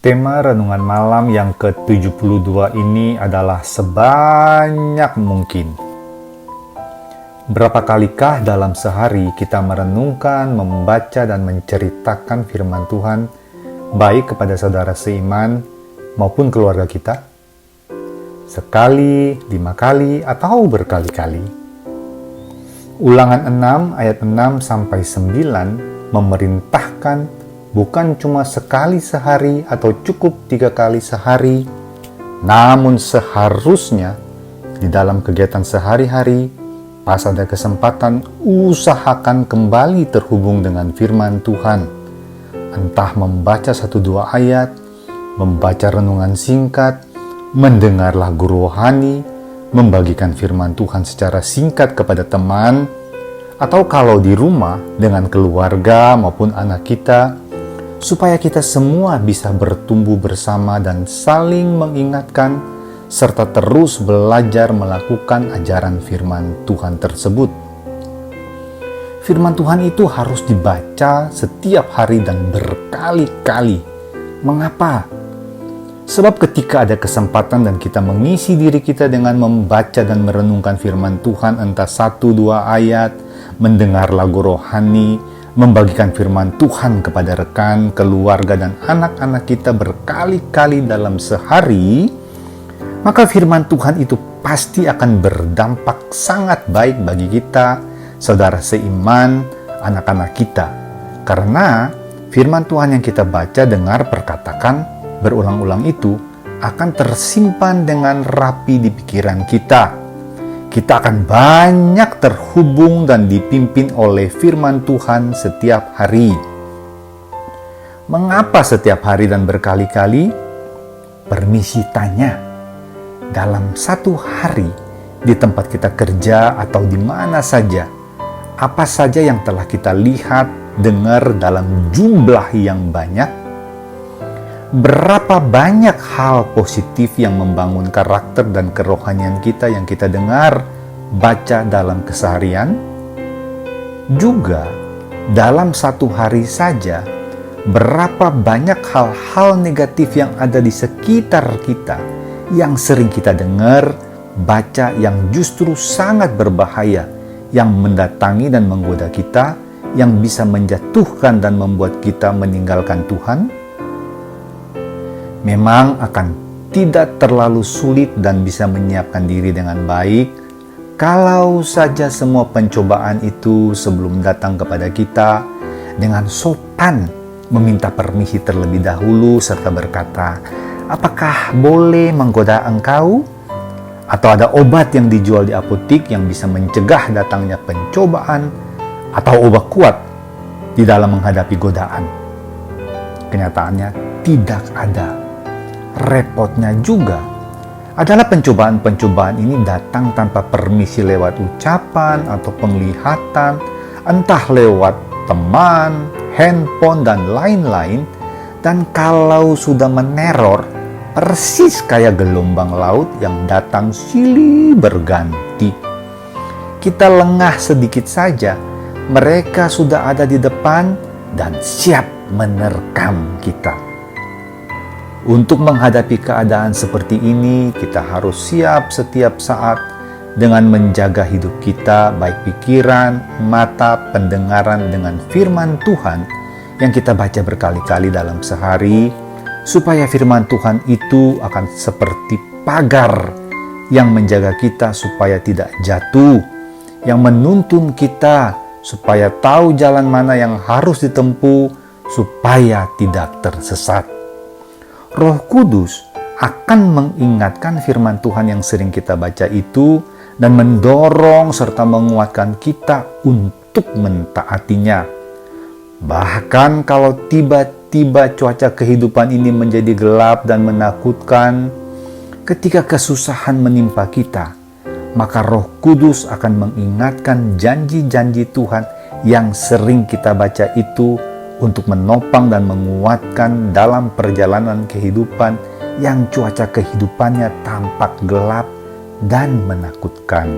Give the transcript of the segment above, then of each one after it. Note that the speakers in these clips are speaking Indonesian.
Tema renungan malam yang ke-72 ini adalah sebanyak mungkin. Berapa kalikah dalam sehari kita merenungkan, membaca, dan menceritakan firman Tuhan, baik kepada saudara seiman maupun keluarga kita? Sekali, 5 kali, atau berkali-kali? Ulangan 6 ayat 6-9 memerintahkan bukan cuma sekali sehari atau cukup 3 kali sehari, namun seharusnya di dalam kegiatan sehari-hari, pas ada kesempatan, usahakan kembali terhubung dengan firman Tuhan. Entah membaca 1-2 ayat, membaca renungan singkat, mendengar lagu rohani, membagikan firman Tuhan secara singkat kepada teman, atau kalau di rumah dengan keluarga maupun anak kita, supaya kita semua bisa bertumbuh bersama dan saling mengingatkan, serta terus belajar melakukan ajaran firman Tuhan tersebut. Firman Tuhan itu harus dibaca setiap hari dan berkali-kali. Mengapa? Sebab ketika ada kesempatan dan kita mengisi diri kita dengan membaca dan merenungkan firman Tuhan, entah 1-2 ayat, mendengar lagu rohani, membagikan firman Tuhan kepada rekan, keluarga, dan anak-anak kita berkali-kali dalam sehari, maka firman Tuhan itu pasti akan berdampak sangat baik bagi kita, saudara seiman, anak-anak kita. Karena firman Tuhan yang kita baca, dengar, perkatakan, berulang-ulang itu akan tersimpan dengan rapi di pikiran kita. Kita akan banyak terhubung dan dipimpin oleh firman Tuhan setiap hari. Mengapa setiap hari dan berkali-kali? Permisi tanya. Dalam satu hari, di tempat kita kerja atau di mana saja, apa saja yang telah kita lihat, dengar dalam jumlah yang banyak? Berapa banyak hal positif yang membangun karakter dan kerohanian kita yang kita dengar, baca dalam keseharian? Juga, dalam satu hari saja, berapa banyak hal-hal negatif yang ada di sekitar kita yang sering kita dengar, baca, yang justru sangat berbahaya, yang mendatangi dan menggoda kita, yang bisa menjatuhkan dan membuat kita meninggalkan Tuhan? Memang akan tidak terlalu sulit dan bisa menyiapkan diri dengan baik kalau saja semua pencobaan itu sebelum datang kepada kita dengan sopan meminta permisi terlebih dahulu serta berkata, "Apakah boleh menggoda engkau?" Atau ada obat yang dijual di apotik yang bisa mencegah datangnya pencobaan atau obat kuat di dalam menghadapi godaan. Kenyataannya tidak ada. Repotnya juga adalah pencobaan-pencobaan ini datang tanpa permisi lewat ucapan atau penglihatan, entah lewat teman, handphone, dan lain-lain. Dan kalau sudah meneror, persis kayak gelombang laut yang datang silih berganti. Kita lengah sedikit saja, mereka sudah ada di depan dan siap menerkam kita. Untuk menghadapi keadaan seperti ini, kita harus siap setiap saat dengan menjaga hidup kita, baik pikiran, mata, pendengaran dengan firman Tuhan yang kita baca berkali-kali dalam sehari, supaya firman Tuhan itu akan seperti pagar yang menjaga kita supaya tidak jatuh, yang menuntun kita supaya tahu jalan mana yang harus ditempuh supaya tidak tersesat. Roh Kudus akan mengingatkan firman Tuhan yang sering kita baca itu dan mendorong serta menguatkan kita untuk mentaatinya. Bahkan kalau tiba-tiba cuaca kehidupan ini menjadi gelap dan menakutkan, ketika kesusahan menimpa kita, maka Roh Kudus akan mengingatkan janji-janji Tuhan yang sering kita baca itu untuk menopang dan menguatkan dalam perjalanan kehidupan yang cuaca kehidupannya tampak gelap dan menakutkan.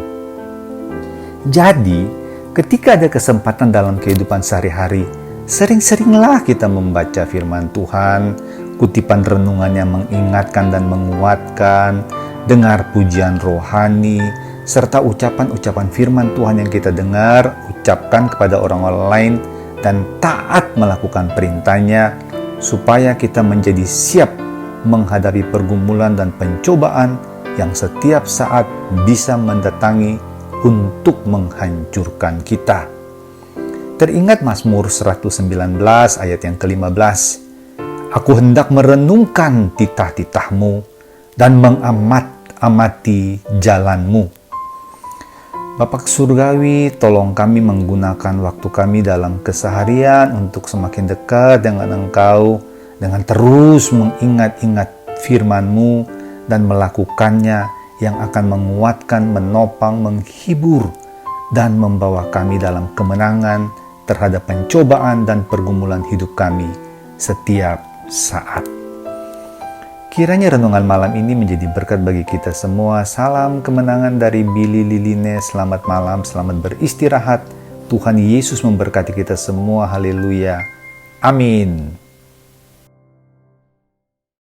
Jadi, ketika ada kesempatan dalam kehidupan sehari-hari, sering-seringlah kita membaca firman Tuhan, kutipan renungan yang mengingatkan dan menguatkan, dengar pujian rohani, serta ucapan-ucapan firman Tuhan yang kita dengar, ucapkan kepada orang-orang lain, dan taat melakukan perintahnya, supaya kita menjadi siap menghadapi pergumulan dan pencobaan yang setiap saat bisa mendatangi untuk menghancurkan kita. Teringat Mazmur 119 ayat yang ke-15, "Aku hendak merenungkan titah-titah-Mu dan mengamati jalan-Mu." Bapak Surgawi, tolong kami menggunakan waktu kami dalam keseharian untuk semakin dekat dengan Engkau, dengan terus mengingat-ingat firman-Mu dan melakukannya yang akan menguatkan, menopang, menghibur, dan membawa kami dalam kemenangan terhadap pencobaan dan pergumulan hidup kami setiap saat. Kiranya renungan malam ini menjadi berkat bagi kita semua. Salam kemenangan dari Billy Liline. Selamat malam, selamat beristirahat. Tuhan Yesus memberkati kita semua. Haleluya. Amin.